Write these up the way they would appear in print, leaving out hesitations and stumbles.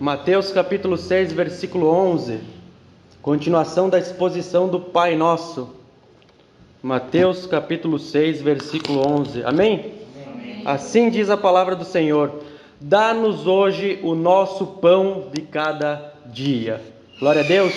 Mateus capítulo 6, versículo 11, continuação da exposição do Pai Nosso. Mateus capítulo 6, versículo 11, amém? Amém. Assim diz a palavra do Senhor: dá-nos hoje o nosso pão de cada dia. Glória a Deus.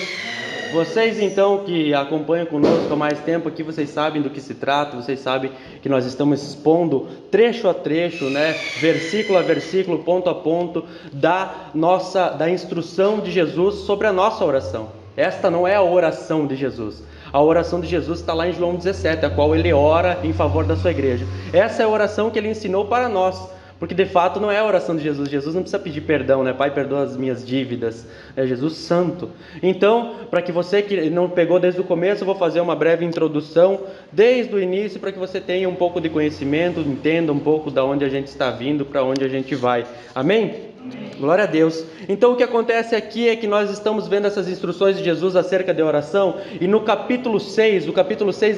Vocês então que acompanham conosco há mais tempo aqui, vocês sabem do que se trata, vocês sabem que nós estamos expondo trecho a trecho, versículo a versículo, ponto a ponto, da instrução de Jesus sobre a nossa oração. Esta não é a oração de Jesus. A oração de Jesus está lá em João 17, a qual ele ora em favor da sua igreja. Essa é a oração que ele ensinou para nós. Porque de fato não é a oração de Jesus. Jesus não precisa pedir perdão, Pai, perdoa as minhas dívidas. É Jesus santo. Então, para que você que não pegou desde o começo, eu vou fazer uma breve introdução desde o início, para que você tenha um pouco de conhecimento, entenda um pouco da onde a gente está vindo, para onde a gente vai. Amém? Amém. Glória a Deus. Então o que acontece aqui é que nós estamos vendo essas instruções de Jesus acerca de oração, e no capítulo 6,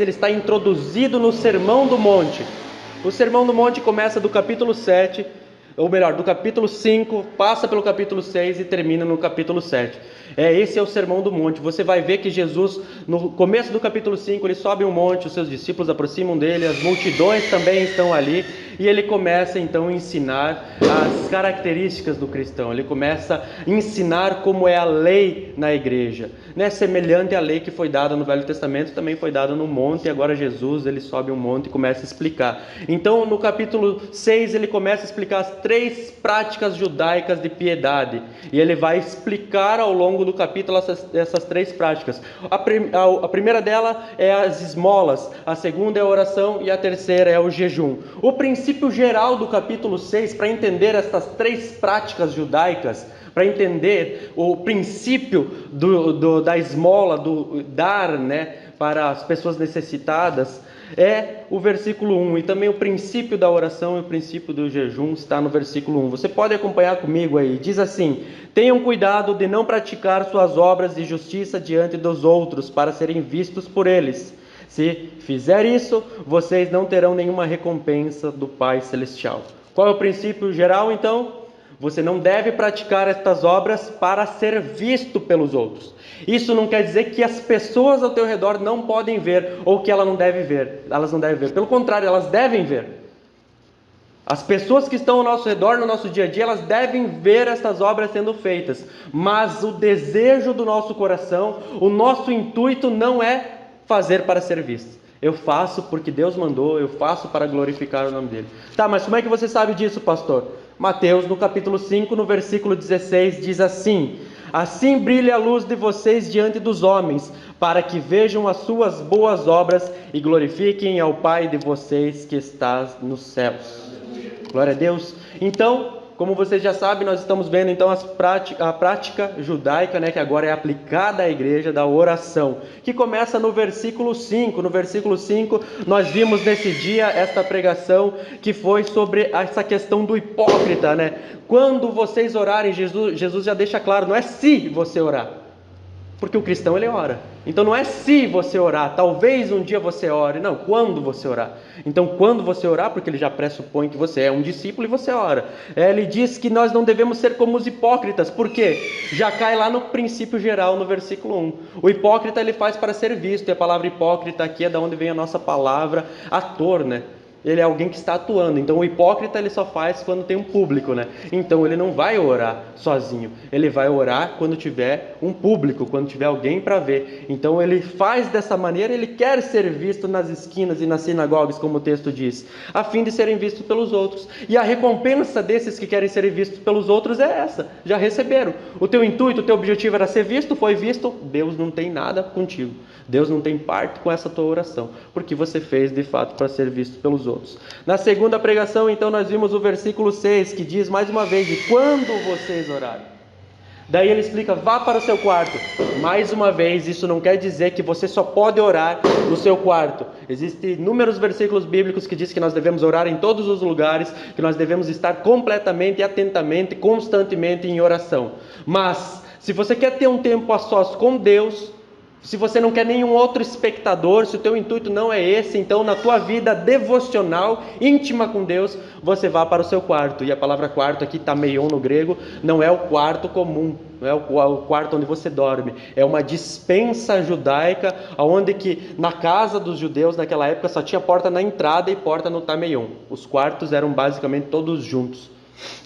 ele está introduzido no Sermão do Monte. O Sermão do Monte começa do capítulo 7, ou melhor, do capítulo 5, passa pelo capítulo 6 e termina no capítulo 7. Esse é o Sermão do Monte. Você vai ver que Jesus, no começo do capítulo 5, ele sobe um monte, os seus discípulos aproximam dele, as multidões também estão ali, e ele começa então a ensinar as características do cristão. Ele começa a ensinar como é a lei na igreja, semelhante à lei que foi dada no Velho Testamento, também foi dada no monte, e agora Jesus, ele sobe um monte e começa a explicar. Então no capítulo 6 ele começa a explicar as 3 práticas judaicas de piedade, e ele vai explicar ao longo do capítulo essas 3 práticas. A primeira dela é as esmolas, a segunda é a oração e a terceira é o jejum. O princípio geral do capítulo 6, para entender essas 3 práticas judaicas, para entender o princípio da esmola, do dar para as pessoas necessitadas, é o versículo 1, e também o princípio da oração e o princípio do jejum está no versículo 1. Você pode acompanhar comigo aí. Diz assim: tenham cuidado de não praticar suas obras de justiça diante dos outros, para serem vistos por eles. Se fizer isso, vocês não terão nenhuma recompensa do Pai Celestial. Qual é o princípio geral então? Você não deve praticar estas obras para ser visto pelos outros. Isso não quer dizer que as pessoas ao teu redor não podem ver, ou que elas não devem ver. Pelo contrário, elas devem ver. As pessoas que estão ao nosso redor, no nosso dia a dia, elas devem ver estas obras sendo feitas. Mas o desejo do nosso coração, o nosso intuito não é fazer para ser visto. Eu faço porque Deus mandou, eu faço para glorificar o nome dele. Tá, mas como é que você sabe disso, pastor? Mateus, no capítulo 5, no versículo 16, diz assim: assim brilhe a luz de vocês diante dos homens, para que vejam as suas boas obras e glorifiquem ao Pai de vocês que está nos céus. Glória a Deus. Então, como vocês já sabem, nós estamos vendo então a prática judaica, que agora é aplicada à igreja, da oração, que começa no versículo 5. No versículo 5, nós vimos nesse dia esta pregação que foi sobre essa questão do hipócrita, Quando vocês orarem, Jesus já deixa claro, não é se você orar. Porque o cristão, ele ora. Então não é se você orar, talvez um dia você ore. Não, quando você orar. Então quando você orar, porque ele já pressupõe que você é um discípulo e você ora. Ele diz que nós não devemos ser como os hipócritas. Por quê? Já cai lá no princípio geral, no versículo 1. O hipócrita, ele faz para ser visto. E a palavra hipócrita aqui é da onde vem a nossa palavra ator, Ele é alguém que está atuando. Então o hipócrita, ele só faz quando tem um público, Então ele não vai orar sozinho. Ele vai orar quando tiver um público, quando tiver alguém para ver. Então ele faz dessa maneira, ele quer ser visto nas esquinas e nas sinagogas, como o texto diz, a fim de serem vistos pelos outros. E a recompensa desses que querem ser vistos pelos outros é essa. Já receberam. O teu intuito, o teu objetivo era ser visto, foi visto. Deus não tem nada contigo. Deus não tem parte com essa tua oração, porque você fez de fato para ser visto pelos outros. Na segunda pregação, então, nós vimos o versículo 6, que diz mais uma vez: de quando vocês orarem. Daí ele explica: vá para o seu quarto. Mais uma vez, isso não quer dizer que você só pode orar no seu quarto. Existem inúmeros versículos bíblicos que dizem que nós devemos orar em todos os lugares, que nós devemos estar completamente, atentamente, constantemente em oração. Mas, se você quer ter um tempo a sós com Deus, Se você não quer nenhum outro espectador, se o teu intuito não é esse, então na tua vida devocional, íntima com Deus, você vá para o seu quarto. E a palavra quarto aqui, tameion no grego, não é o quarto comum, não é o quarto onde você dorme. É uma despensa judaica, onde que na casa dos judeus naquela época só tinha porta na entrada e porta no tameion. Os quartos eram basicamente todos juntos.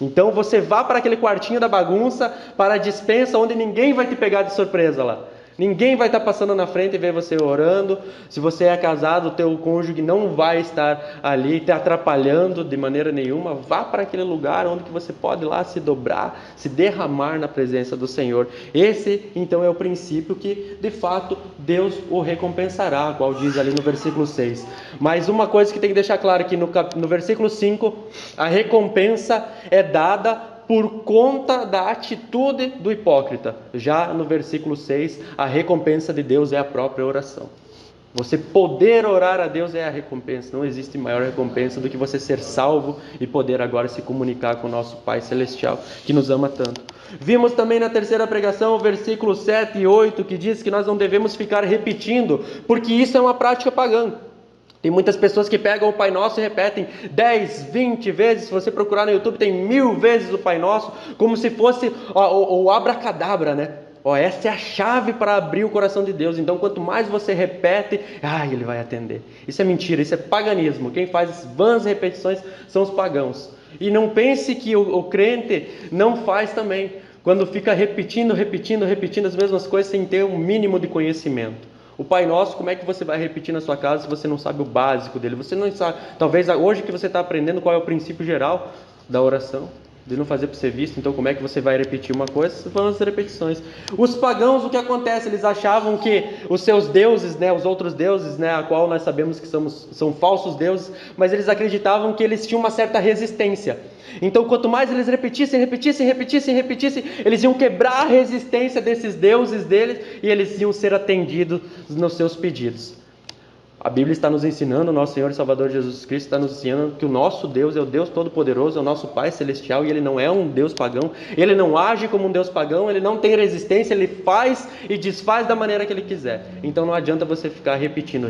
Então você vá para aquele quartinho da bagunça, para a despensa onde ninguém vai te pegar de surpresa lá. Ninguém vai estar passando na frente e ver você orando. Se você é casado, o teu cônjuge não vai estar ali te atrapalhando de maneira nenhuma. Vá para aquele lugar onde que você pode lá se dobrar, se derramar na presença do Senhor. Esse então é o princípio que de fato Deus o recompensará, qual diz ali no versículo 6. Mas uma coisa que tem que deixar claro aqui no versículo 5, a recompensa é dada por conta da atitude do hipócrita. Já no versículo 6, a recompensa de Deus é a própria oração. Você poder orar a Deus é a recompensa. Não existe maior recompensa do que você ser salvo e poder agora se comunicar com o nosso Pai Celestial, que nos ama tanto. Vimos também na terceira pregação, o versículo 7 e 8, que diz que nós não devemos ficar repetindo, porque isso é uma prática pagã. Tem muitas pessoas que pegam o Pai Nosso e repetem 10, 20 vezes. Se você procurar no YouTube, tem 1000 vezes o Pai Nosso, como se fosse o abracadabra, né? Essa é a chave para abrir o coração de Deus. Então, quanto mais você repete, Ele vai atender. Isso é mentira, isso é paganismo. Quem faz vãs repetições são os pagãos. E não pense que o crente não faz também, quando fica repetindo as mesmas coisas sem ter um mínimo de conhecimento. O Pai Nosso, como é que você vai repetir na sua casa se você não sabe o básico dele? Você não sabe, talvez hoje que você está aprendendo qual é o princípio geral da oração, de não fazer para ser visto, então como é que você vai repetir uma coisa? Vão as repetições. Os pagãos, o que acontece? Eles achavam que os seus deuses, né, os outros deuses, né, a qual nós sabemos que são falsos deuses, mas eles acreditavam que eles tinham uma certa resistência. Então, quanto mais eles repetissem, eles iam quebrar a resistência desses deuses deles e eles iam ser atendidos nos seus pedidos. A Bíblia está nos ensinando, o nosso Senhor e Salvador Jesus Cristo está nos ensinando que o nosso Deus é o Deus Todo-Poderoso, é o nosso Pai Celestial, e Ele não é um Deus pagão, Ele não age como um Deus pagão, Ele não tem resistência, Ele faz e desfaz da maneira que Ele quiser. Então não adianta você ficar repetindo.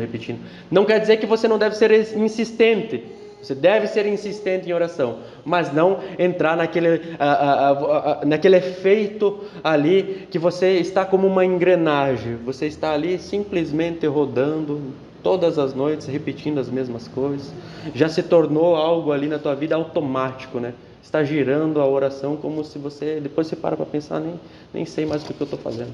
Não quer dizer que você não deve ser insistente. Você deve ser insistente em oração, mas não entrar naquele efeito ali que você está como uma engrenagem. Você está ali simplesmente rodando todas as noites, repetindo as mesmas coisas. Já se tornou algo ali na tua vida automático, né? Está girando a oração como se você... Depois você para pensar, nem sei mais o que eu estou fazendo.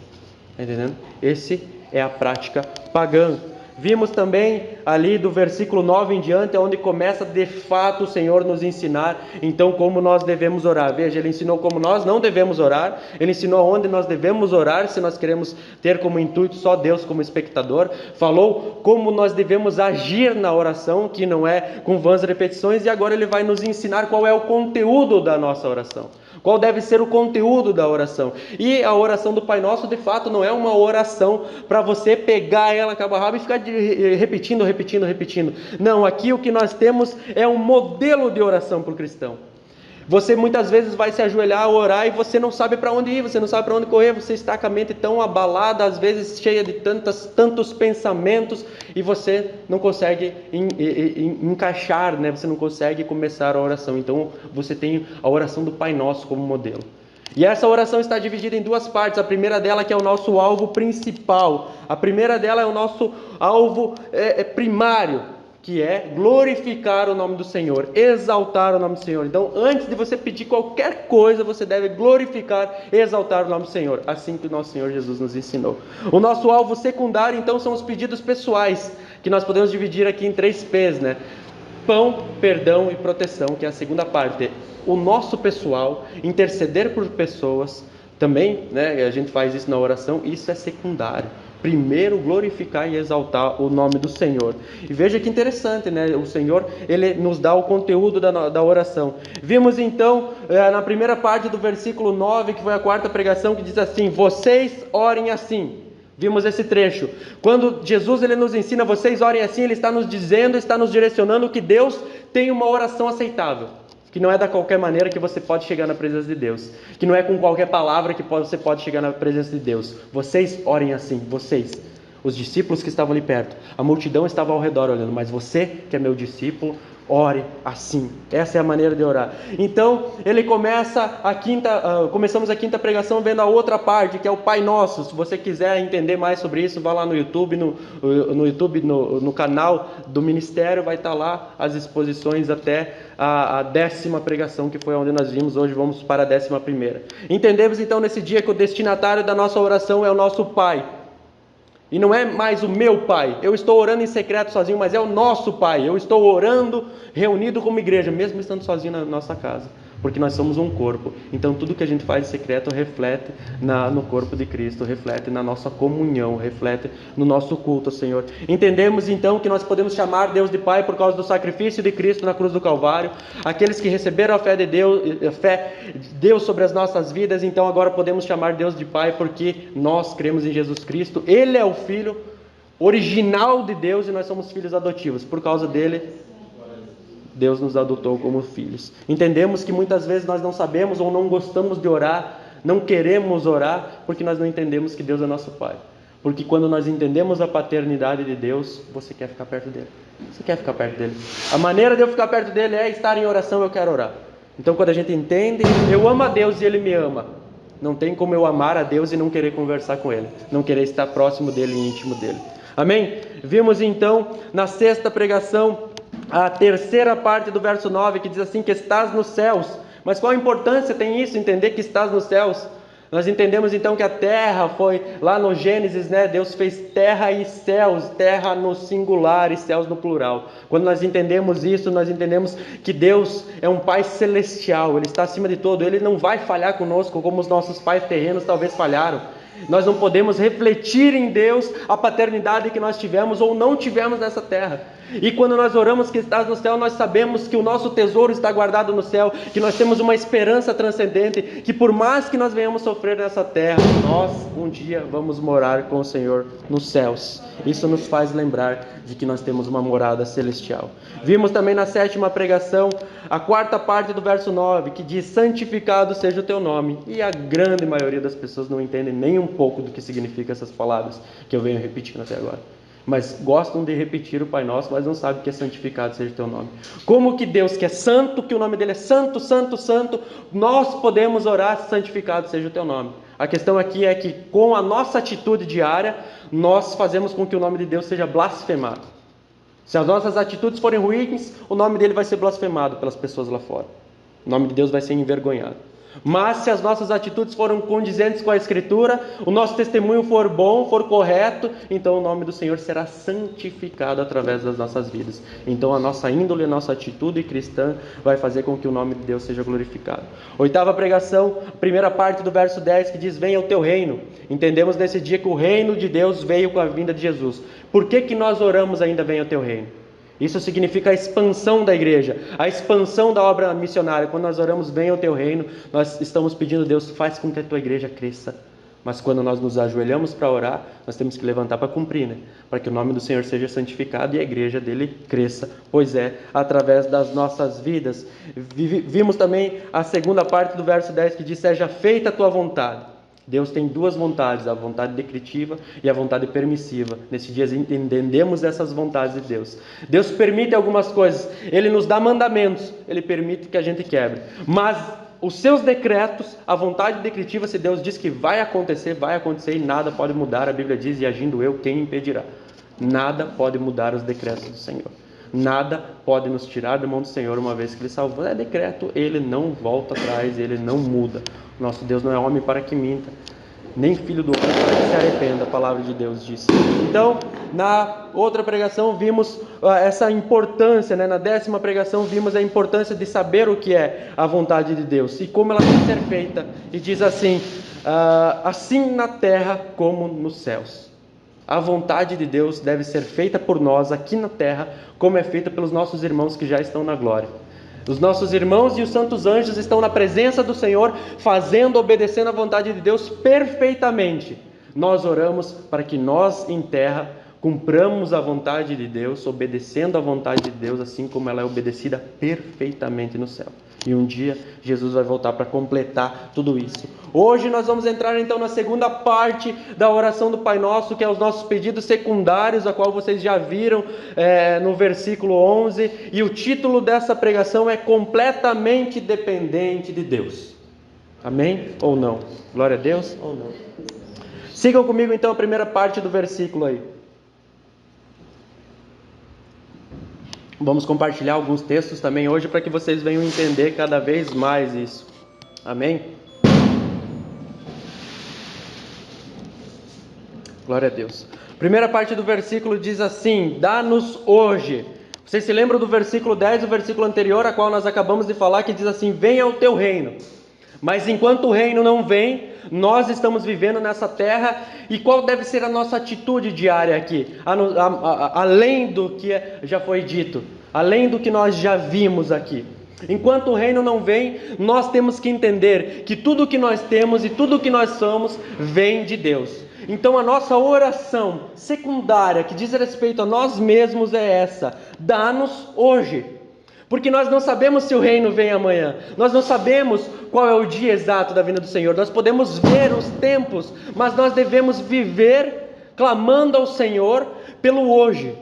Está entendendo? Esse é a prática pagã. Vimos também ali do versículo 9 em diante, onde começa de fato o Senhor nos ensinar, então, como nós devemos orar. Veja, Ele ensinou como nós não devemos orar, Ele ensinou onde nós devemos orar, se nós queremos ter como intuito só Deus como espectador, falou como nós devemos agir na oração, que não é com vãs repetições, e agora Ele vai nos ensinar qual é o conteúdo da nossa oração. Qual deve ser o conteúdo da oração? E a oração do Pai Nosso, de fato, não é uma oração para você pegar ela cabo a rabo e ficar repetindo. Não, aqui o que nós temos é um modelo de oração para o cristão. Você muitas vezes vai se ajoelhar, orar, e você não sabe para onde ir, você não sabe para onde correr, você está com a mente tão abalada, às vezes cheia de tantos pensamentos, e você não consegue encaixar, né? Você não consegue começar a oração. Então você tem a oração do Pai Nosso como modelo. E essa oração está dividida em duas partes. A primeira dela, que é o nosso alvo principal. A primeira dela é o nosso alvo primário, que é glorificar o nome do Senhor, exaltar o nome do Senhor. Então, antes de você pedir qualquer coisa, você deve glorificar e exaltar o nome do Senhor, assim que o nosso Senhor Jesus nos ensinou. O nosso alvo secundário, então, são os pedidos pessoais, que nós podemos dividir aqui em 3 P's, né? Pão, perdão e proteção, que é a segunda parte. O nosso pessoal, interceder por pessoas, também, né? A gente faz isso na oração, isso é secundário. Primeiro glorificar e exaltar o nome do Senhor. E veja que interessante, né? O Senhor, Ele nos dá o conteúdo da oração. Vimos então, na primeira parte do versículo 9, que foi a 4ª pregação, que diz assim: vocês orem assim. Vimos esse trecho. Quando Jesus ele nos ensina, vocês orem assim, Ele está nos dizendo, está nos direcionando que Deus tem uma oração aceitável. Que não é da qualquer maneira que você pode chegar na presença de Deus. Que não é com qualquer palavra que você pode chegar na presença de Deus. Vocês orem assim, vocês. os discípulos que estavam ali perto, a multidão estava ao redor olhando, mas você que é meu discípulo, ore assim. Essa é a maneira de orar. Então, ele começamos a quinta pregação vendo a outra parte, que é o Pai Nosso. Se você quiser entender mais sobre isso, vá lá no YouTube, no canal do ministério, vai estar lá as exposições até a 10ª pregação, que foi onde nós vimos. Hoje vamos para a 11ª. Entendemos então nesse dia que o destinatário da nossa oração é o nosso Pai. E não é mais o meu Pai. Eu estou orando em secreto sozinho, mas é o nosso Pai. Eu estou orando reunido como igreja, mesmo estando sozinho na nossa casa. Porque nós somos um corpo. Então tudo que a gente faz em secreto reflete no corpo de Cristo, reflete na nossa comunhão, reflete no nosso culto ao Senhor. Entendemos então que nós podemos chamar Deus de Pai por causa do sacrifício de Cristo na cruz do Calvário. Aqueles que receberam a fé de Deus sobre as nossas vidas, então agora podemos chamar Deus de Pai porque nós cremos em Jesus Cristo. Ele é o Filho original de Deus e nós somos filhos adotivos. Por causa dele, Deus nos adotou como filhos. Entendemos que muitas vezes nós não sabemos ou não gostamos de orar, não queremos orar, porque nós não entendemos que Deus é nosso Pai. Porque quando nós entendemos a paternidade de Deus, você quer ficar perto dele. Você quer ficar perto dele. A maneira de eu ficar perto dele é estar em oração, eu quero orar. Então quando a gente entende, eu amo a Deus e ele me ama. Não tem como eu amar a Deus e não querer conversar com ele. Não querer estar próximo dele e íntimo dele. Amém? Vimos então na 6ª pregação a 3ª parte do verso 9, que diz assim, que estás nos céus. Mas qual a importância tem isso, entender que estás nos céus? Nós entendemos então que a terra foi, lá no Gênesis, né? Deus fez terra e céus, terra no singular e céus no plural. Quando nós entendemos isso, nós entendemos que Deus é um Pai celestial, Ele está acima de todo, Ele não vai falhar conosco como os nossos pais terrenos talvez falharam. Nós não podemos refletir em Deus a paternidade que nós tivemos ou não tivemos nessa terra. E quando nós oramos que estás no céu, nós sabemos que o nosso tesouro está guardado no céu, que nós temos uma esperança transcendente, que por mais que nós venhamos sofrer nessa terra, nós um dia vamos morar com o Senhor nos céus. Isso nos faz lembrar de que nós temos uma morada celestial. Vimos também na 7ª pregação a 4ª parte do verso 9, que diz, santificado seja o teu nome. E a grande maioria das pessoas não entendem nem um pouco do que significam essas palavras que eu venho repetindo até agora. Mas gostam de repetir o Pai Nosso, mas não sabem que é santificado seja o teu nome. Como que Deus, que é santo, que o nome dele é santo, santo, santo, nós podemos orar, santificado seja o teu nome. A questão aqui é que com a nossa atitude diária, nós fazemos com que o nome de Deus seja blasfemado. Se as nossas atitudes forem ruins, o nome dele vai ser blasfemado pelas pessoas lá fora. O nome de Deus vai ser envergonhado. Mas se as nossas atitudes forem condizentes com a Escritura, o nosso testemunho for bom, for correto, então o nome do Senhor será santificado através das nossas vidas. Então a nossa índole, a nossa atitude cristã vai fazer com que o nome de Deus seja glorificado. 8ª pregação, primeira parte do verso 10, que diz, venha o teu reino. Entendemos nesse dia que o reino de Deus veio com a vinda de Jesus. Por que nós oramos ainda venha o teu reino? Isso significa a expansão da igreja, a expansão da obra missionária. Quando nós oramos, venha o teu reino, nós estamos pedindo a Deus, faz com que a tua igreja cresça. Mas quando nós nos ajoelhamos para orar, nós temos que levantar para cumprir, né? Para que o nome do Senhor seja santificado e a igreja dele cresça. Pois é, através das nossas vidas. Vimos também a 2ª parte do verso 10 que diz, seja feita a tua vontade. Deus tem duas vontades, a vontade decretiva e a vontade permissiva. Nesses dias entendemos essas vontades de Deus. Deus permite algumas coisas, Ele nos dá mandamentos, Ele permite que a gente quebre. Mas os seus decretos, a vontade decretiva, se Deus diz que vai acontecer e nada pode mudar. A Bíblia diz, e agindo eu, quem impedirá? Nada pode mudar os decretos do Senhor. Nada pode nos tirar da mão do Senhor uma vez que Ele salvou. É decreto, Ele não volta atrás, Ele não muda. Nosso Deus não é homem para que minta, nem filho do homem para que se arrependa, a palavra de Deus diz. Então, na outra pregação vimos essa importância, né? Na 10ª pregação vimos a importância de saber o que é a vontade de Deus e como ela deve ser feita. E diz assim, assim na terra como nos céus. A vontade de Deus deve ser feita por nós aqui na terra, como é feita pelos nossos irmãos que já estão na glória. Os nossos irmãos e os santos anjos estão na presença do Senhor, fazendo, obedecendo a vontade de Deus perfeitamente. Nós oramos para que nós em terra cumpramos a vontade de Deus, obedecendo a vontade de Deus, assim como ela é obedecida perfeitamente no céu. E um dia Jesus vai voltar para completar tudo isso. Hoje nós vamos entrar então na segunda parte da oração do Pai Nosso, que é os nossos pedidos secundários, a qual vocês já viram no versículo 11. E o título dessa pregação é Completamente Dependente de Deus. Amém ou não? Glória a Deus ou não? Sigam comigo então a primeira parte do versículo aí. Vamos compartilhar alguns textos também hoje para que vocês venham entender cada vez mais isso. Amém? Glória a Deus. Primeira parte do versículo diz assim: dá-nos hoje. Vocês se lembram do versículo 10, o versículo anterior, a qual nós acabamos de falar, que diz assim: venha o teu reino. Mas enquanto o reino não vem, nós estamos vivendo nessa terra. E qual deve ser a nossa atitude diária aqui? Além do que já foi dito, além do que nós já vimos aqui. Enquanto o reino não vem, nós temos que entender que tudo o que nós temos e tudo o que nós somos vem de Deus. Então a nossa oração secundária, que diz respeito a nós mesmos, é essa: dá-nos hoje. Porque nós não sabemos se o reino vem amanhã, nós não sabemos qual é o dia exato da vinda do Senhor, nós podemos ver os tempos, mas nós devemos viver clamando ao Senhor pelo hoje.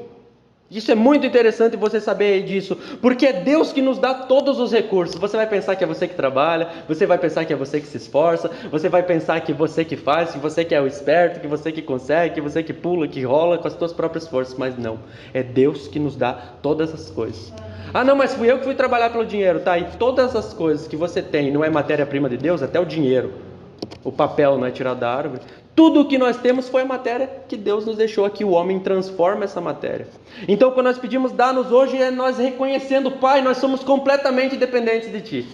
Isso é muito interessante você saber disso, porque é Deus que nos dá todos os recursos. Você vai pensar que é você que trabalha, você vai pensar que é você que se esforça, você vai pensar que é você que faz, que você que é o esperto, que você que consegue, que você que pula, que rola com as suas próprias forças, mas não, é Deus que nos dá todas as coisas. Ah não, mas fui eu que fui trabalhar pelo dinheiro, tá? E todas as coisas que você tem não é matéria-prima de Deus, até o dinheiro, o papel não é tirado da árvore. Tudo o que nós temos foi a matéria que Deus nos deixou aqui. O homem transforma essa matéria. Então quando nós pedimos dá-nos hoje, é nós reconhecendo: Pai, nós somos completamente dependentes de Ti.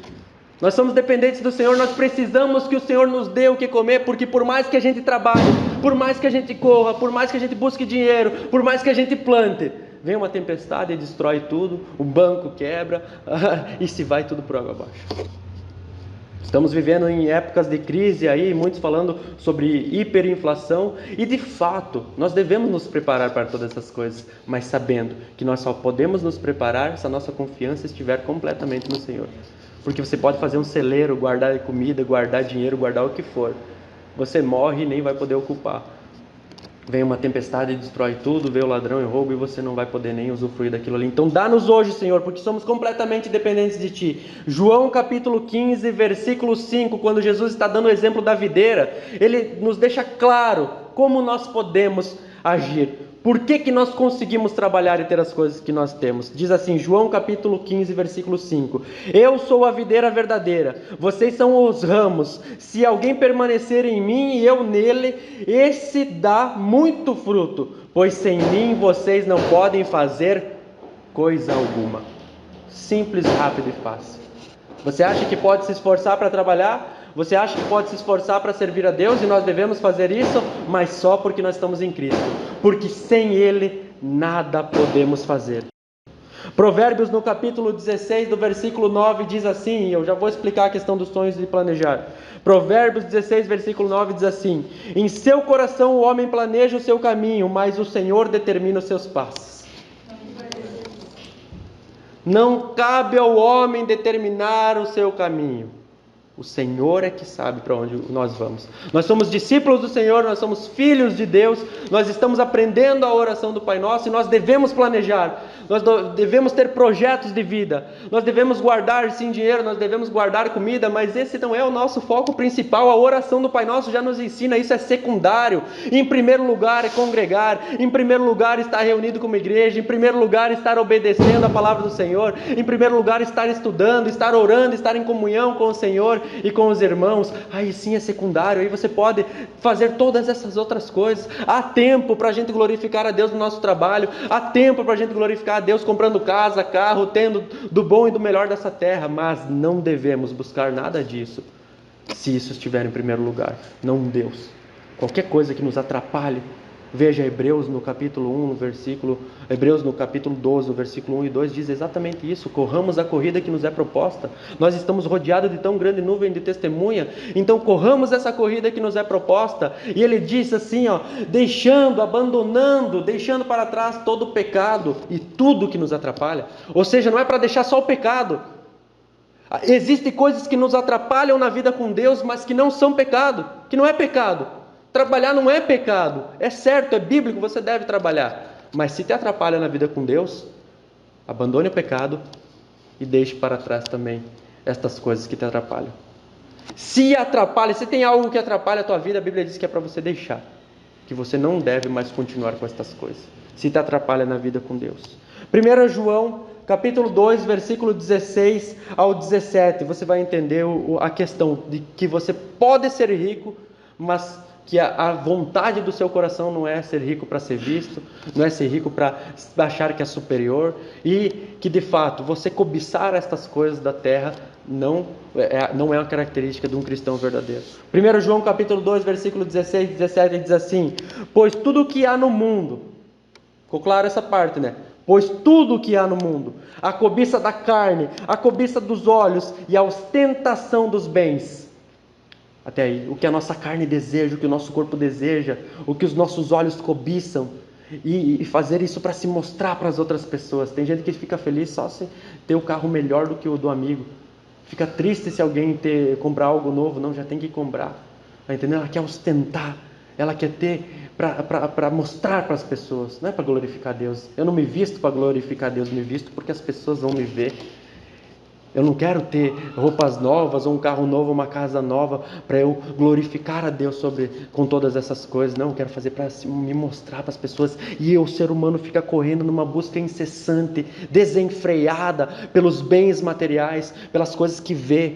Nós somos dependentes do Senhor, nós precisamos que o Senhor nos dê o que comer, porque por mais que a gente trabalhe, por mais que a gente corra, por mais que a gente busque dinheiro, por mais que a gente plante, vem uma tempestade e destrói tudo, o banco quebra e se vai tudo por água abaixo. Estamos vivendo em épocas de crise aí, muitos falando sobre hiperinflação, e de fato, nós devemos nos preparar para todas essas coisas, mas sabendo que nós só podemos nos preparar se a nossa confiança estiver completamente no Senhor. Porque você pode fazer um celeiro, guardar comida, guardar dinheiro, guardar o que for. Você morre e nem vai poder ocupar. Vem uma tempestade e destrói tudo, vem o ladrão e rouba e você não vai poder nem usufruir daquilo ali. Então dá-nos hoje, Senhor, porque somos completamente dependentes de Ti. João capítulo 15, versículo 5, quando Jesus está dando o exemplo da videira, Ele nos deixa claro como nós podemos agir. Por que nós conseguimos trabalhar e ter as coisas que nós temos? Diz assim, João capítulo 15, versículo 5. Eu sou a videira verdadeira, vocês são os ramos. Se alguém permanecer em mim e eu nele, esse dá muito fruto, pois sem mim vocês não podem fazer coisa alguma. Simples, rápido e fácil. Você acha que pode se esforçar para trabalhar? Você acha que pode se esforçar para servir a Deus? E nós devemos fazer isso, mas só porque nós estamos em Cristo. Porque sem Ele, nada podemos fazer. Provérbios no capítulo 16, do versículo 9, diz assim, eu já vou explicar a questão dos sonhos e planejar. Provérbios 16, versículo 9, diz assim: em seu coração o homem planeja o seu caminho, mas o Senhor determina os seus passos. Não cabe ao homem determinar o seu caminho. O Senhor é que sabe para onde nós vamos. Nós somos discípulos do Senhor, nós somos filhos de Deus, nós estamos aprendendo a oração do Pai Nosso e nós devemos planejar, nós devemos ter projetos de vida, nós devemos guardar sim dinheiro, nós devemos guardar comida, mas esse não é o nosso foco principal. A oração do Pai Nosso já nos ensina, isso é secundário. Em primeiro lugar é congregar, em primeiro lugar estar reunido como igreja, em primeiro lugar estar obedecendo a palavra do Senhor, em primeiro lugar estar estudando, estar orando, estar em comunhão com o Senhor e com os irmãos. Aí sim é secundário, aí você pode fazer todas essas outras coisas. Há tempo para a gente glorificar a Deus no nosso trabalho, há tempo para a gente glorificar a Deus comprando casa, carro, tendo do bom e do melhor dessa terra, mas não devemos buscar nada disso se isso estiver em primeiro lugar, não Deus. Qualquer coisa que nos atrapalhe, veja Hebreus no capítulo 1, Hebreus no capítulo 12, no versículo 1 e 2, diz exatamente isso: corramos a corrida que nos é proposta. Nós estamos rodeados de tão grande nuvem de testemunha, então corramos essa corrida que nos é proposta. E ele diz assim, deixando para trás todo o pecado e tudo que nos atrapalha. Ou seja, não é para deixar só o pecado. Existem coisas que nos atrapalham na vida com Deus, mas que não são pecado, que não é pecado. Trabalhar não é pecado, é certo, é bíblico, você deve trabalhar. Mas se te atrapalha na vida com Deus, abandone o pecado e deixe para trás também estas coisas que te atrapalham. Se atrapalha, se tem algo que atrapalha a tua vida, a Bíblia diz que é para você deixar, que você não deve mais continuar com estas coisas, se te atrapalha na vida com Deus. 1 João, capítulo 2, versículo 16 ao 17, você vai entender a questão de que você pode ser rico, mas que a vontade do seu coração não é ser rico para ser visto, não é ser rico para achar que é superior, e que de fato você cobiçar estas coisas da terra não é uma característica de um cristão verdadeiro. 1 João capítulo 2, versículo 16 e 17 diz assim: pois tudo o que há no mundo, ficou claro essa parte, né? Pois tudo o que há no mundo, a cobiça da carne, a cobiça dos olhos e a ostentação dos bens. Até aí, o que a nossa carne deseja, o que o nosso corpo deseja, o que os nossos olhos cobiçam, e fazer isso para se mostrar para as outras pessoas. Tem gente que fica feliz só se ter o carro melhor do que o do amigo. Fica triste se alguém comprar algo novo, não, já tem que comprar. Tá entendendo? Ela quer ostentar, ela quer ter para mostrar para as pessoas, não é para glorificar Deus. Eu não me visto para glorificar Deus, me visto porque as pessoas vão me ver. Eu não quero ter roupas novas, ou um carro novo, uma casa nova, para eu glorificar a Deus com todas essas coisas. Não, eu quero fazer para me mostrar para as pessoas. E o ser humano fica correndo numa busca incessante, desenfreada pelos bens materiais, pelas coisas que vê,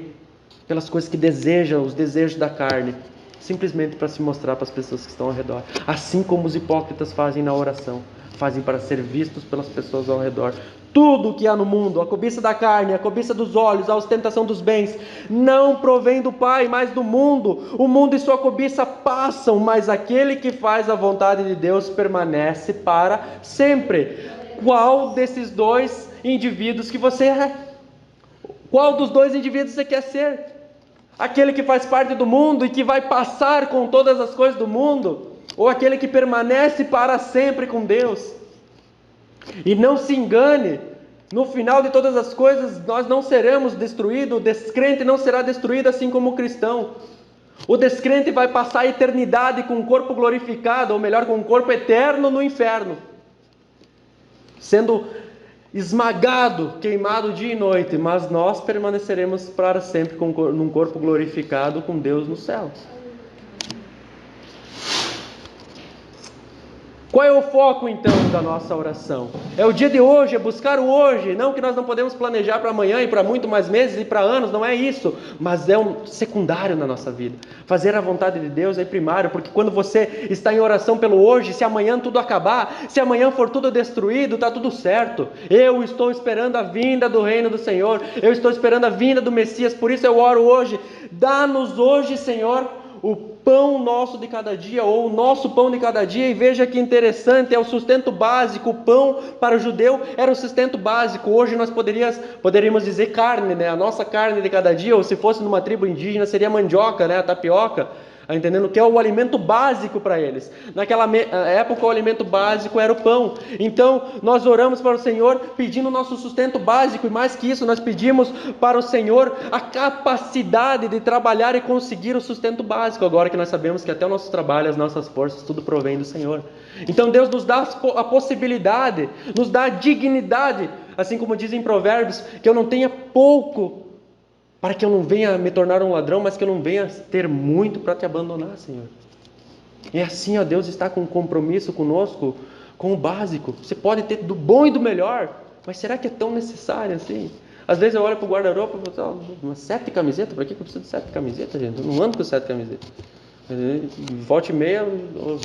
pelas coisas que deseja, os desejos da carne, simplesmente para se mostrar para as pessoas que estão ao redor. Assim como os hipócritas fazem na oração, fazem para ser vistos pelas pessoas ao redor. Tudo o que há no mundo, a cobiça da carne, a cobiça dos olhos, a ostentação dos bens, não provém do Pai, mas do mundo. O mundo e sua cobiça passam, mas aquele que faz a vontade de Deus permanece para sempre. Qual desses dois indivíduos que você é? Qual dos dois indivíduos você quer ser? Aquele que faz parte do mundo e que vai passar com todas as coisas do mundo? Ou aquele que permanece para sempre com Deus? E não se engane, no final de todas as coisas nós não seremos destruídos, o descrente não será destruído assim como o cristão. O descrente vai passar a eternidade com um corpo glorificado, ou melhor, com um corpo eterno no inferno, sendo esmagado, queimado dia e noite, mas nós permaneceremos para sempre num corpo glorificado com Deus no céu. Qual é o foco então da nossa oração? É o dia de hoje, é buscar o hoje, não que nós não podemos planejar para amanhã e para muito mais meses e para anos, não é isso, mas é um secundário na nossa vida. Fazer a vontade de Deus é primário, porque quando você está em oração pelo hoje, se amanhã tudo acabar, se amanhã for tudo destruído, está tudo certo. Eu estou esperando a vinda do reino do Senhor, eu estou esperando a vinda do Messias, por isso eu oro hoje. Dá-nos hoje, Senhor, o pão nosso de cada dia, ou o nosso pão de cada dia. E veja que interessante, é o sustento básico. O pão para o judeu era o sustento básico. Hoje nós poderíamos dizer carne, né? A nossa carne de cada dia, ou se fosse numa tribo indígena seria mandioca, né? A tapioca, entendendo que é o alimento básico para eles. Naquela época o alimento básico era o pão. Então nós oramos para o Senhor pedindo o nosso sustento básico, e mais que isso, nós pedimos para o Senhor a capacidade de trabalhar e conseguir o sustento básico, agora que nós sabemos que até o nosso trabalho, as nossas forças, tudo provém do Senhor. Então Deus nos dá a possibilidade, nos dá a dignidade, assim como dizem em Provérbios, que eu não tenha pouco, para que eu não venha me tornar um ladrão, mas que eu não venha ter muito para te abandonar, Senhor. E assim, ó, Deus está com um compromisso conosco, com o básico. Você pode ter do bom e do melhor, mas será que é tão necessário assim? Às vezes eu olho para o guarda-roupa e falo, umas 7 camisetas? Para que eu preciso de 7 camisetas, gente? Eu não ando com 7 camisetas. Volte e meia,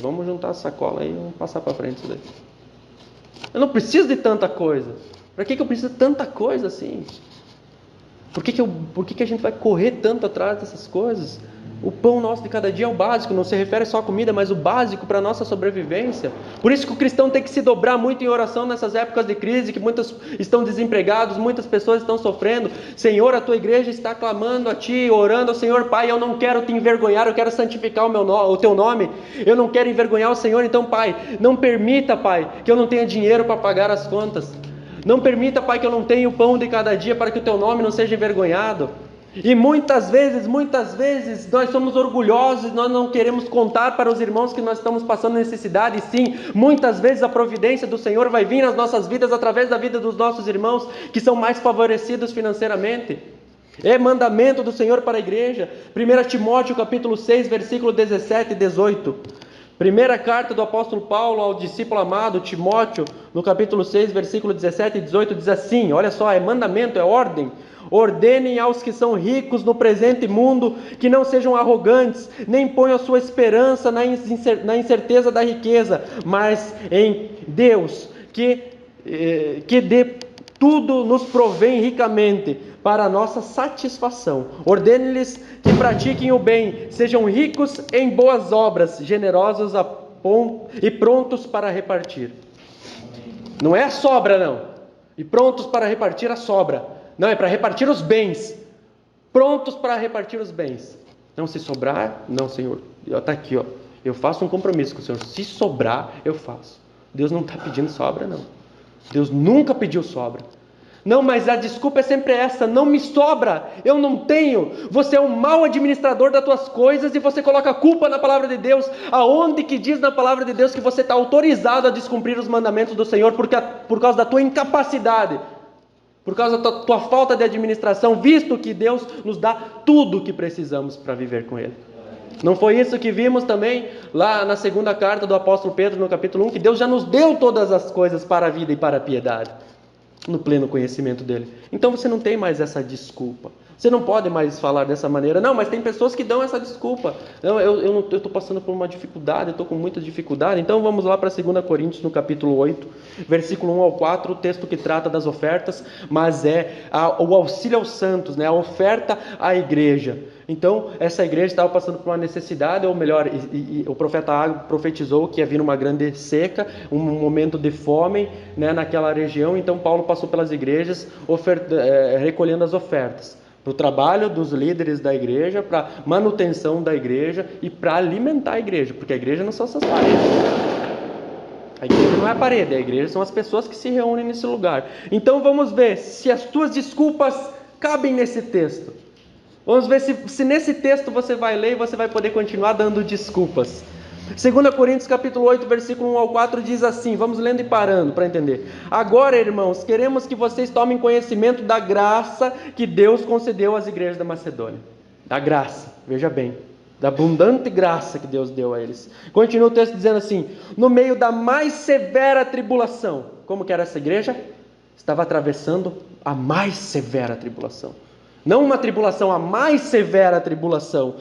vamos juntar a sacola aí e vamos passar para frente isso daí. Eu não preciso de tanta coisa. Para que eu preciso de tanta coisa assim? Por que a gente vai correr tanto atrás dessas coisas? O pão nosso de cada dia é o básico, não se refere só à comida, mas o básico para a nossa sobrevivência. Por isso que o cristão tem que se dobrar muito em oração nessas épocas de crise, que muitos estão desempregados, muitas pessoas estão sofrendo. Senhor, a tua igreja está clamando a ti, orando ao Senhor. Pai, eu não quero te envergonhar, eu quero santificar o teu nome, eu não quero envergonhar o Senhor. Então, Pai, não permita, Pai, que eu não tenha dinheiro para pagar as contas. Não permita, Pai, que eu não tenha o pão de cada dia, para que o teu nome não seja envergonhado. E muitas vezes, nós somos orgulhosos, nós não queremos contar para os irmãos que nós estamos passando necessidade. E sim, muitas vezes a providência do Senhor vai vir nas nossas vidas, através da vida dos nossos irmãos, que são mais favorecidos financeiramente. É mandamento do Senhor para a igreja. 1 Timóteo capítulo 6, versículo 17 e 18. Primeira carta do apóstolo Paulo ao discípulo amado Timóteo, no capítulo 6, versículo 17 e 18, diz assim, olha só, é mandamento, é ordem. Ordenem aos que são ricos no presente mundo, que não sejam arrogantes, nem ponham a sua esperança na incerteza da riqueza, mas em Deus, que dê tudo nos provém ricamente, para a nossa satisfação. Ordene-lhes que pratiquem o bem, sejam ricos em boas obras, generosos e prontos para repartir. Não é a sobra, não. E prontos para repartir a sobra. Não, é para repartir os bens. Prontos para repartir os bens. Não, se sobrar, não, Senhor. Está aqui, ó. Eu faço um compromisso com o Senhor. Se sobrar, eu faço. Deus não está pedindo sobra, não. Deus nunca pediu sobra. Não, mas a desculpa é sempre essa, não me sobra, eu não tenho. Você é um mau administrador das tuas coisas e você coloca a culpa na palavra de Deus. Aonde que diz na palavra de Deus que você está autorizado a descumprir os mandamentos do Senhor por causa da tua incapacidade, por causa da tua falta de administração, visto que Deus nos dá tudo o que precisamos para viver com Ele? Não foi isso que vimos também lá na segunda carta do apóstolo Pedro, no capítulo 1, que Deus já nos deu todas as coisas para a vida e para a piedade, no pleno conhecimento dele. Então você não tem mais essa desculpa. Você não pode mais falar dessa maneira. Não, mas tem pessoas que dão essa desculpa. Não, eu estou passando por uma dificuldade, eu estou com muita dificuldade. Então vamos lá para 2 Coríntios, no capítulo 8, versículo 1 ao 4, o texto que trata das ofertas, mas o auxílio aos santos, né? A oferta à igreja. Então, essa igreja estava passando por uma necessidade, ou melhor, o profeta Ágabo profetizou que ia vir uma grande seca, um momento de fome, né, naquela região. Então, Paulo passou pelas igrejas recolhendo as ofertas para o trabalho dos líderes da igreja, para manutenção da igreja e para alimentar a igreja, porque a igreja não são essas paredes. A igreja não é a parede, a igreja são as pessoas que se reúnem nesse lugar. Então, vamos ver se as tuas desculpas cabem nesse texto. Vamos ver se nesse texto você vai ler e você vai poder continuar dando desculpas. 2 Coríntios capítulo 8, versículo 1 ao 4 diz assim, vamos lendo e parando para entender. Agora, irmãos, queremos que vocês tomem conhecimento da graça que Deus concedeu às igrejas da Macedônia. Da graça, veja bem, da abundante graça que Deus deu a eles. Continua o texto dizendo assim, no meio da mais severa tribulação. Como que era essa igreja? Estava atravessando a mais severa tribulação. Não uma tribulação, a mais severa tribulação.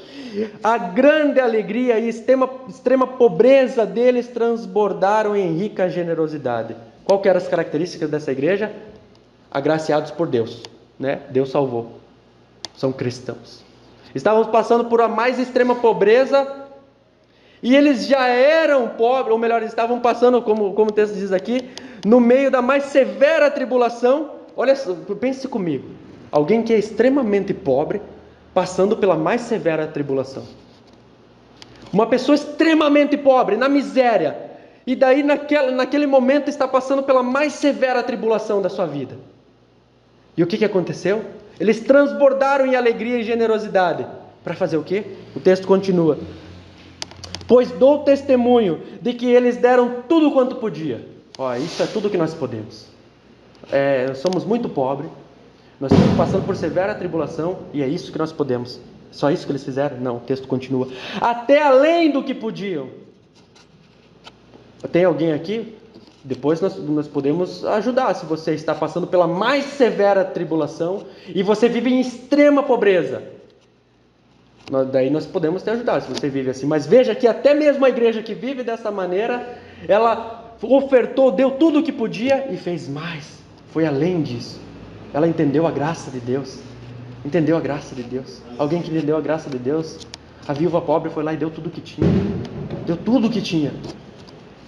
A grande alegria e extrema pobreza deles transbordaram em rica generosidade. Qual que eram as características dessa igreja? Agraciados por Deus, né? Deus salvou. São cristãos. Estávamos passando por a mais extrema pobreza e eles já eram pobres, ou melhor, estavam passando, como o texto diz aqui, no meio da mais severa tribulação. Olha, pense comigo. Alguém que é extremamente pobre, passando pela mais severa tribulação. Uma pessoa extremamente pobre, na miséria, e daí naquele momento está passando pela mais severa tribulação da sua vida. E o que aconteceu? Eles transbordaram em alegria e generosidade. Para fazer o quê? O texto continua. Pois dou testemunho de que eles deram tudo quanto podia. Isso é tudo que nós podemos. Somos muito pobres. Nós estamos passando por severa tribulação e é isso que nós podemos. Só isso que eles fizeram? Não, o texto continua. Até além do que podiam. Tem alguém aqui? Depois nós podemos ajudar. Se você está passando pela mais severa tribulação e você vive em extrema pobreza, daí nós podemos te ajudar se você vive assim. Mas veja que até mesmo a igreja que vive dessa maneira, ela ofertou, deu tudo o que podia e fez mais. Foi além disso. Ela entendeu a graça de Deus. Entendeu a graça de Deus. Alguém que lhe deu a graça de Deus. A viúva pobre foi lá e deu tudo o que tinha. Deu tudo o que tinha.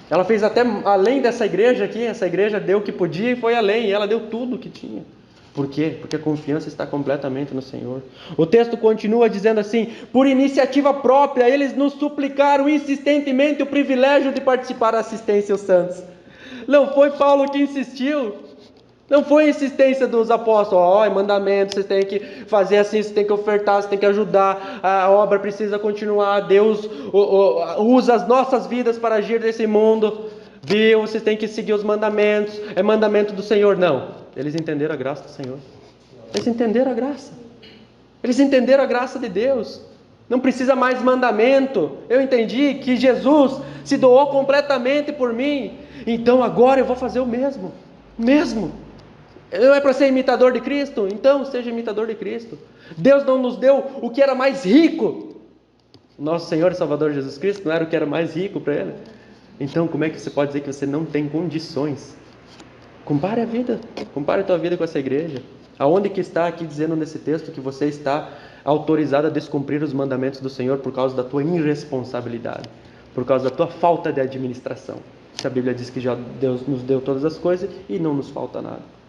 Ela fez até além dessa igreja aqui. Essa igreja deu o que podia e foi além. E ela deu tudo o que tinha. Por quê? Porque a confiança está completamente no Senhor. O texto continua dizendo assim: por iniciativa própria, eles nos suplicaram insistentemente o privilégio de participar da assistência aos santos. Não foi Paulo que insistiu. Não foi a insistência dos apóstolos, ó, mandamento, você tem que fazer assim, você tem que ofertar, você tem que ajudar, a obra precisa continuar, Deus usa as nossas vidas para agir nesse mundo, viu, você tem que seguir os mandamentos, é mandamento do Senhor. Não, eles entenderam a graça do Senhor, eles entenderam a graça, eles entenderam a graça de Deus, não precisa mais mandamento, eu entendi que Jesus se doou completamente por mim, então agora eu vou fazer o mesmo. Não é para ser imitador de Cristo? Então seja imitador de Cristo. Deus não nos deu o que era mais rico. Nosso Senhor e Salvador Jesus Cristo não era o que era mais rico para Ele. Então como é que você pode dizer que você não tem condições? Compare a tua vida com essa igreja. Aonde que está aqui dizendo nesse texto que você está autorizado a descumprir os mandamentos do Senhor por causa da tua irresponsabilidade, por causa da tua falta de administração? A Bíblia diz que já Deus nos deu todas as coisas e não nos falta nada.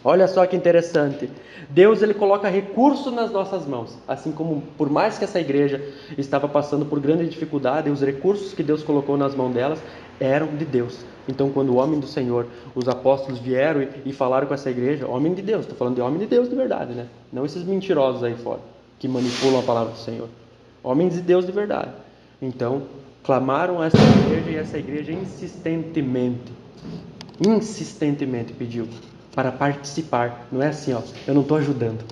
Olha só que interessante, Deus ele coloca recursos nas nossas mãos, assim como por mais que essa igreja estava passando por grande dificuldade, os recursos que Deus colocou nas mãos delas eram de Deus. Então quando o homem do Senhor, os apóstolos vieram e falaram com essa igreja, homem de Deus, estou falando de homem de Deus de verdade, né? Não esses mentirosos aí fora, que manipulam a palavra do Senhor, homens de Deus de verdade. Então clamaram a essa igreja e essa igreja insistentemente pediu para participar. Não é assim, ó, eu não estou ajudando,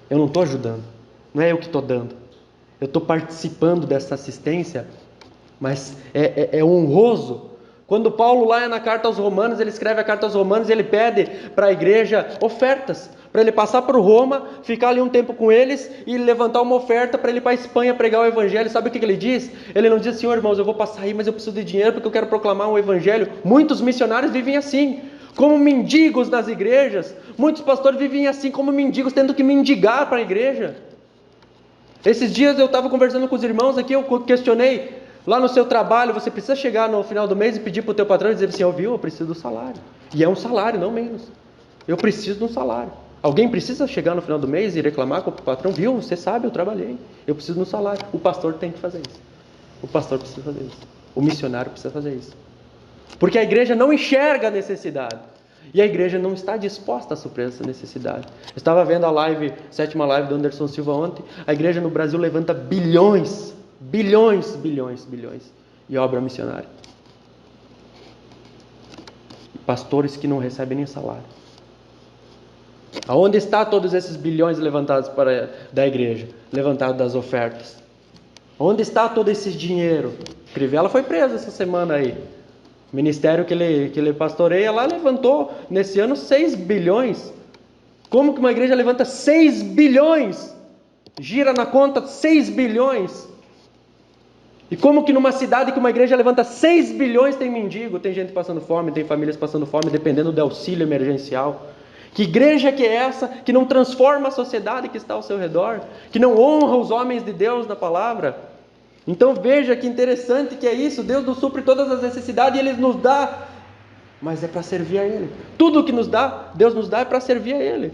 não é eu que estou dando, eu estou participando dessa assistência, mas é honroso. Quando Paulo lá na carta aos Romanos, ele escreve a carta aos Romanos, ele pede para a igreja ofertas, para ele passar por Roma, ficar ali um tempo com eles e levantar uma oferta para ele ir para a Espanha pregar o evangelho. Sabe o que ele diz? Ele não diz assim, irmãos, eu vou passar aí, mas eu preciso de dinheiro porque eu quero proclamar um evangelho. Muitos missionários vivem assim, como mendigos nas igrejas. Muitos pastores vivem assim como mendigos, tendo que mendigar para a igreja. Esses dias eu estava conversando com os irmãos aqui, eu questionei, lá no seu trabalho, você precisa chegar no final do mês e pedir para o teu patrão e dizer assim, eu preciso do salário. E é um salário, não menos. Eu preciso de um salário. Alguém precisa chegar no final do mês e reclamar com o patrão, você sabe, eu trabalhei, eu preciso de um salário. O pastor tem que fazer isso. O pastor precisa fazer isso. O missionário precisa fazer isso. Porque a igreja não enxerga a necessidade. E a igreja não está disposta a suprir essa necessidade. Eu estava vendo a sétima live do Anderson Silva ontem. A igreja no Brasil levanta bilhões em obra missionária. E pastores que não recebem nem salário. Aonde está todos esses bilhões levantados da igreja? Levantados das ofertas. Onde está todo esse dinheiro? Crivella foi preso essa semana aí. O ministério que ele pastoreia lá levantou nesse ano 6 bilhões. Como que uma igreja levanta 6 bilhões? Gira na conta 6 bilhões. E como que numa cidade que uma igreja levanta 6 bilhões tem mendigo, tem gente passando fome, tem famílias passando fome, dependendo do auxílio emergencial? Que igreja que é essa que não transforma a sociedade que está ao seu redor? Que não honra os homens de Deus na palavra? Então veja que interessante que é isso. Deus nos supre todas as necessidades e Ele nos dá, mas é para servir a Ele. Tudo o que Deus nos dá é para servir a Ele.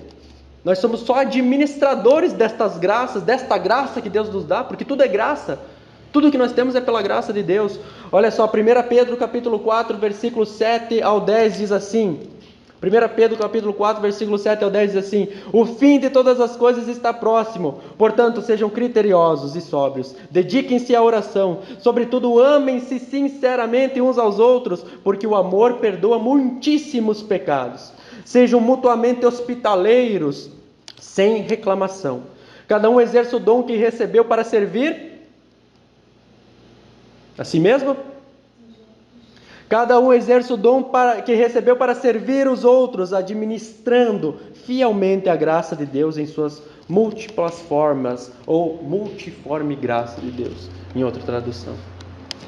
Nós somos só administradores destas graças, desta graça que Deus nos dá, porque tudo é graça. Tudo que nós temos é pela graça de Deus. Olha só, 1 Pedro capítulo 4, versículo 7 ao 10 diz assim. 1 Pedro capítulo 4, versículo 7 ao 10 diz assim: o fim de todas as coisas está próximo, portanto sejam criteriosos e sóbrios, dediquem-se à oração, sobretudo amem-se sinceramente uns aos outros, porque o amor perdoa muitíssimos pecados. Sejam mutuamente hospitaleiros, sem reclamação. Cada um exerça o dom que recebeu para servir a si mesmo. Cada um exerce o dom que recebeu para servir os outros, administrando fielmente a graça de Deus em suas múltiplas formas, ou multiforme graça de Deus, em outra tradução.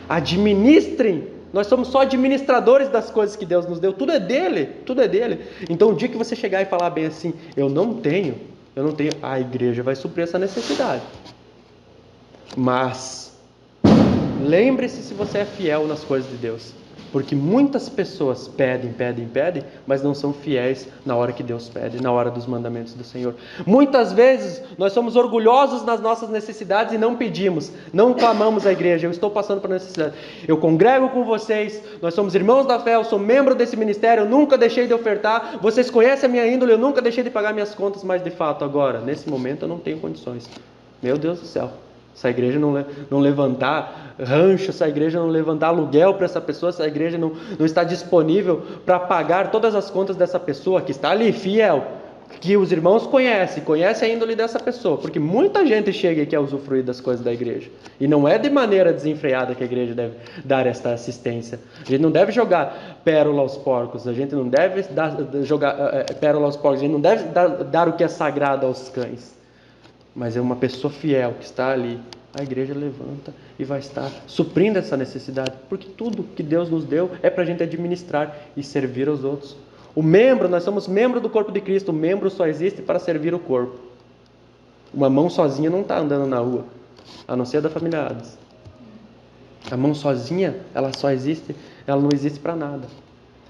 Administrem, nós somos só administradores das coisas que Deus nos deu, tudo é dele. Então o dia que você chegar e falar bem assim, eu não tenho, a igreja vai suprir essa necessidade. Mas lembre-se se você é fiel nas coisas de Deus. Porque muitas pessoas pedem, mas não são fiéis na hora que Deus pede, na hora dos mandamentos do Senhor. Muitas vezes nós somos orgulhosos nas nossas necessidades e não pedimos, não clamamos à igreja. Eu estou passando por necessidade. Eu congrego com vocês, nós somos irmãos da fé, eu sou membro desse ministério, eu nunca deixei de ofertar, vocês conhecem a minha índole, eu nunca deixei de pagar minhas contas, mas de fato agora, nesse momento eu não tenho condições. Meu Deus do céu. Se a igreja não levantar rancho, se a igreja não levantar aluguel para essa pessoa, se a igreja não está disponível para pagar todas as contas dessa pessoa que está ali fiel, que os irmãos conhecem a índole dessa pessoa, porque muita gente chega e quer usufruir das coisas da igreja, e não é de maneira desenfreada que a igreja deve dar esta assistência. A gente não deve jogar pérola aos porcos, a gente não deve jogar pérola aos porcos, a gente não deve dar o que é sagrado aos cães. Mas é uma pessoa fiel que está ali, a igreja levanta e vai estar suprindo essa necessidade, porque tudo que Deus nos deu é para a gente administrar e servir aos outros. Nós somos membro do corpo de Cristo, o membro só existe para servir o corpo. Uma mão sozinha não está andando na rua, a não ser da família Adams. A mão sozinha, ela não existe para nada.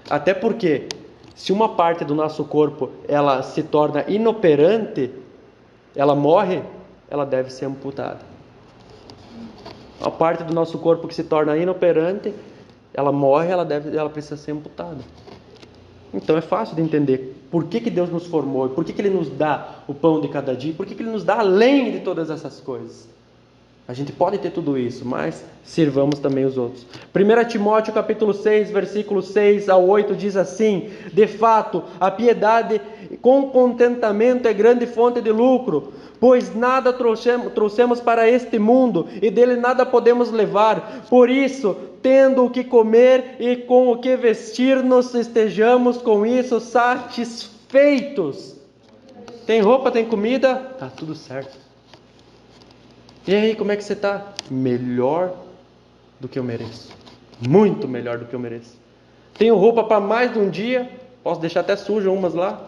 Até porque, se uma parte do nosso corpo ela se torna inoperante, ela morre, ela deve ser amputada. A parte do nosso corpo que se torna inoperante, ela morre, ela precisa ser amputada. Então é fácil de entender por que Deus nos formou, por que Ele nos dá o pão de cada dia, por que Ele nos dá além de todas essas coisas. A gente pode ter tudo isso, mas sirvamos também os outros. 1 Timóteo capítulo 6, versículos 6 a 8 diz assim: de fato, a piedade com contentamento é grande fonte de lucro, pois nada trouxemos para este mundo e dele nada podemos levar. Por isso, tendo o que comer e com o que vestir-nos, estejamos com isso satisfeitos. Tem roupa, tem comida, tá tudo certo. E aí, como é que você está? Melhor do que eu mereço. Muito melhor do que eu mereço. Tenho roupa para mais de um dia. Posso deixar até suja umas lá.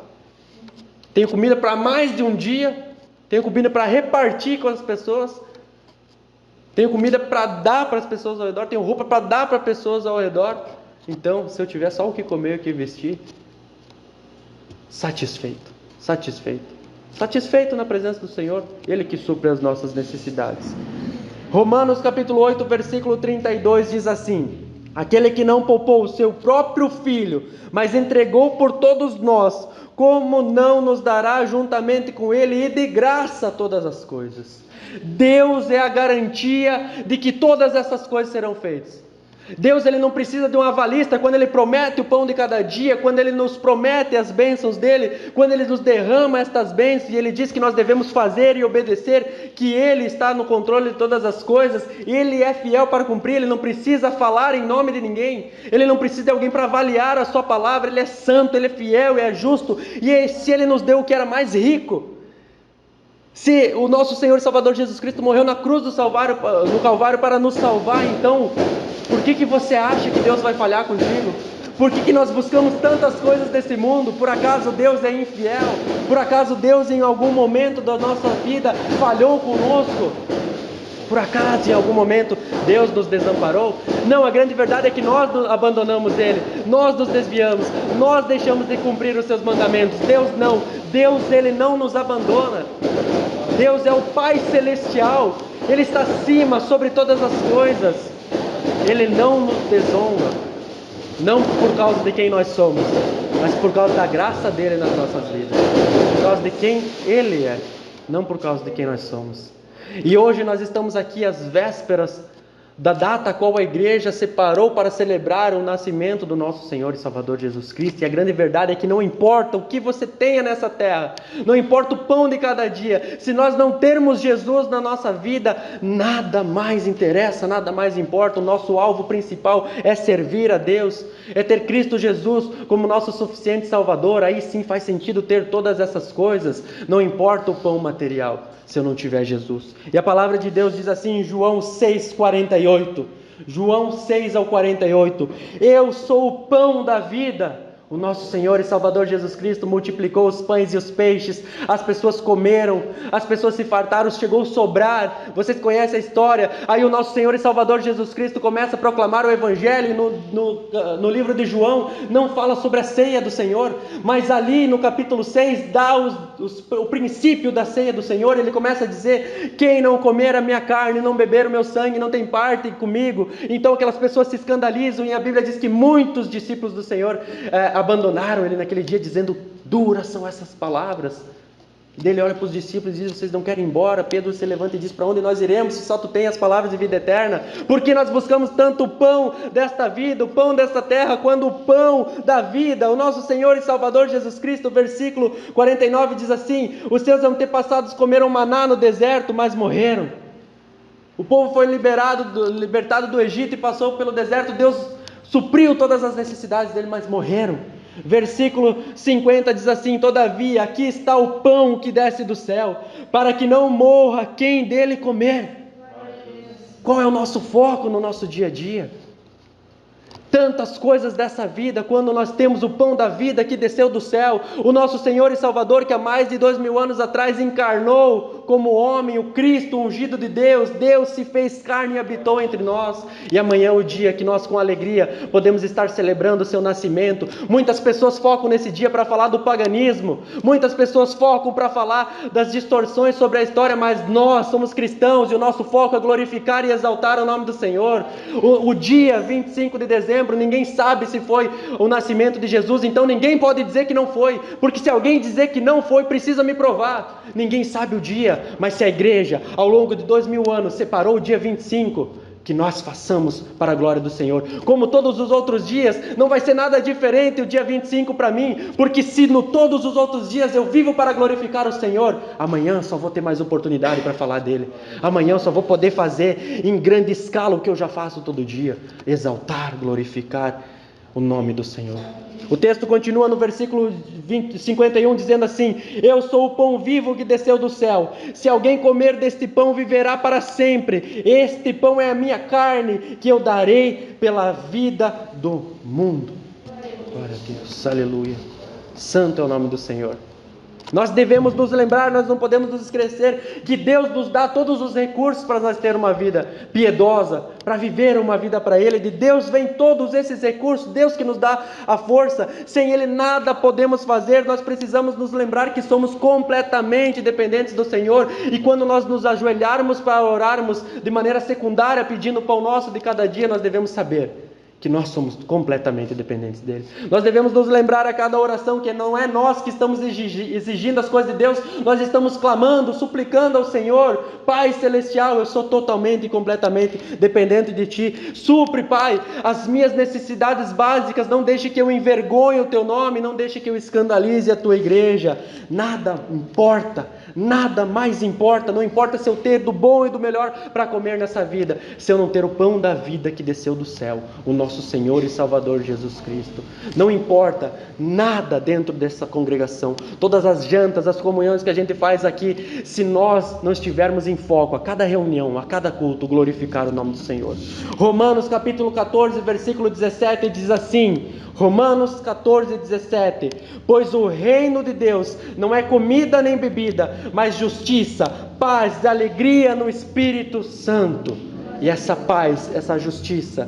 Tenho comida para mais de um dia. Tenho comida para repartir com as pessoas. Tenho comida para dar para as pessoas ao redor. Tenho roupa para dar para pessoas ao redor. Então, se eu tiver só o que comer e o que vestir, satisfeito. Satisfeito na presença do Senhor, Ele que supre as nossas necessidades. Romanos capítulo 8, versículo 32 diz assim: aquele que não poupou o seu próprio filho, mas entregou por todos nós, como não nos dará juntamente com Ele e de graça todas as coisas? Deus é a garantia de que todas essas coisas serão feitas. Deus, Ele não precisa de um avalista quando Ele promete o pão de cada dia, quando Ele nos promete as bênçãos dEle, quando Ele nos derrama estas bênçãos e Ele diz que nós devemos fazer e obedecer, que Ele está no controle de todas as coisas, Ele é fiel para cumprir, Ele não precisa falar em nome de ninguém, Ele não precisa de alguém para avaliar a sua palavra, Ele é santo, Ele é fiel, é justo, e se Ele nos deu o que era mais rico, se o nosso Senhor e Salvador Jesus Cristo morreu na cruz do Calvário para nos salvar, então por que você acha que Deus vai falhar contigo? Por que nós buscamos tantas coisas desse mundo? Por acaso Deus é infiel? Por acaso Deus em algum momento da nossa vida falhou conosco? Por acaso em algum momento Deus nos desamparou? Não, a grande verdade é que nós abandonamos Ele, nós nos desviamos, nós deixamos de cumprir os seus mandamentos. Deus não, Deus Ele não nos abandona. Deus é o Pai Celestial, Ele está acima sobre todas as coisas. Ele não nos desonra, não por causa de quem nós somos, mas por causa da graça dele nas nossas vidas, por causa de quem Ele é, não por causa de quem nós somos. E hoje nós estamos aqui às vésperas da data a qual a igreja separou para celebrar o nascimento do nosso Senhor e Salvador Jesus Cristo. E a grande verdade é que não importa o que você tenha nessa terra, não importa o pão de cada dia, se nós não termos Jesus na nossa vida, nada mais interessa, nada mais importa. O nosso alvo principal é servir a Deus, é ter Cristo Jesus como nosso suficiente Salvador. Aí sim faz sentido ter todas essas coisas, não importa o pão material, se eu não tiver Jesus. E a palavra de Deus diz assim em João 6,48, João 6 ao 48, eu sou o pão da vida, O nosso Senhor e Salvador Jesus Cristo multiplicou os pães e os peixes, as pessoas comeram, as pessoas se fartaram, chegou a sobrar. Vocês conhecem a história. Aí o nosso Senhor e Salvador Jesus Cristo começa a proclamar o Evangelho. No livro de João não fala sobre a ceia do Senhor, mas ali no capítulo 6 dá o princípio da ceia do Senhor. Ele começa a dizer: quem não comer a minha carne, não beber o meu sangue, não tem parte comigo. Então aquelas pessoas se escandalizam, e a Bíblia diz que muitos discípulos do Senhor abandonaram ele naquele dia, dizendo: duras são essas palavras. E ele olha para os discípulos e diz: vocês não querem ir embora? Pedro se levanta e diz: para onde nós iremos, se só tu tens as palavras de vida eterna? Por que nós buscamos tanto o pão desta vida, o pão desta terra, quando o pão da vida, o nosso Senhor e Salvador Jesus Cristo, versículo 49 diz assim: os seus antepassados comeram maná no deserto, mas morreram. O povo foi libertado do Egito e passou pelo deserto. Deus supriu todas as necessidades dele, mas morreram. Versículo 50 diz assim: todavia aqui está o pão que desce do céu, para que não morra quem dele comer. Qual é o nosso foco no nosso dia a dia? Tantas coisas dessa vida, quando nós temos o pão da vida que desceu do céu, o nosso Senhor e Salvador, que há mais de 2000 anos atrás encarnou como homem, o Cristo ungido de Deus. Deus se fez carne e habitou entre nós. E amanhã é o dia que nós, com alegria, podemos estar celebrando o seu nascimento. Muitas pessoas focam nesse dia para falar do paganismo, muitas pessoas focam para falar das distorções sobre a história, mas nós somos cristãos e o nosso foco é glorificar e exaltar o nome do Senhor. O dia 25 de dezembro, ninguém sabe se foi o nascimento de Jesus, então ninguém pode dizer que não foi, porque se alguém dizer que não foi, precisa me provar. Ninguém sabe o dia, mas se a igreja, ao longo de 2000 anos, separou o dia 25, que nós façamos para a glória do Senhor. Como todos os outros dias, não vai ser nada diferente o dia 25 para mim, porque se no todos os outros dias eu vivo para glorificar o Senhor, amanhã só vou ter mais oportunidade para falar dele. Amanhã eu só vou poder fazer em grande escala o que eu já faço todo dia: exaltar, glorificar o nome do Senhor. O texto continua no versículo 51 dizendo assim: eu sou o pão vivo que desceu do céu. Se alguém comer deste pão, viverá para sempre. Este pão é a minha carne, que eu darei pela vida do mundo. Glória a Deus, aleluia. Santo é o nome do Senhor. Nós devemos nos lembrar, nós não podemos nos esquecer que Deus nos dá todos os recursos para nós ter uma vida piedosa, para viver uma vida para Ele. De Deus vem todos esses recursos, Deus que nos dá a força. Sem Ele nada podemos fazer. Nós precisamos nos lembrar que somos completamente dependentes do Senhor, e quando nós nos ajoelharmos para orarmos de maneira secundária, pedindo o pão nosso de cada dia, nós devemos saber que nós somos completamente dependentes dele. Nós devemos nos lembrar a cada oração que não é nós que estamos exigindo as coisas de Deus, nós estamos clamando, suplicando ao Senhor: Pai Celestial, eu sou totalmente e completamente dependente de Ti. Supre, Pai, as minhas necessidades básicas, não deixe que eu envergonhe o Teu nome, não deixe que eu escandalize a Tua igreja. Nada importa, nada mais importa, não importa se eu ter do bom e do melhor para comer nessa vida, se eu não ter o pão da vida que desceu do céu, o nosso Senhor e Salvador Jesus Cristo. Não importa nada dentro dessa congregação, todas as jantas, as comunhões que a gente faz aqui, se nós não estivermos em foco, a cada reunião, a cada culto, glorificar o nome do Senhor. Romanos capítulo 14, versículo 17 diz assim: Romanos 14, 17: pois o reino de Deus não é comida nem bebida, mas justiça, paz e alegria no Espírito Santo. E essa paz, essa justiça,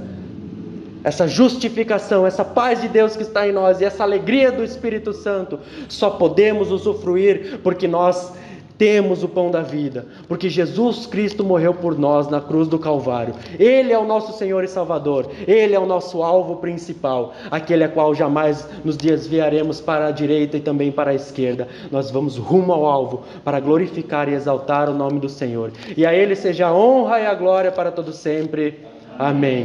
essa justificação, essa paz de Deus que está em nós e essa alegria do Espírito Santo, só podemos usufruir porque nós temos o pão da vida, porque Jesus Cristo morreu por nós na cruz do Calvário. Ele é o nosso Senhor e Salvador, Ele é o nosso alvo principal, aquele a qual jamais nos desviaremos para a direita e também para a esquerda. Nós vamos rumo ao alvo para glorificar e exaltar o nome do Senhor. E a Ele seja a honra e a glória para todo sempre. Amém.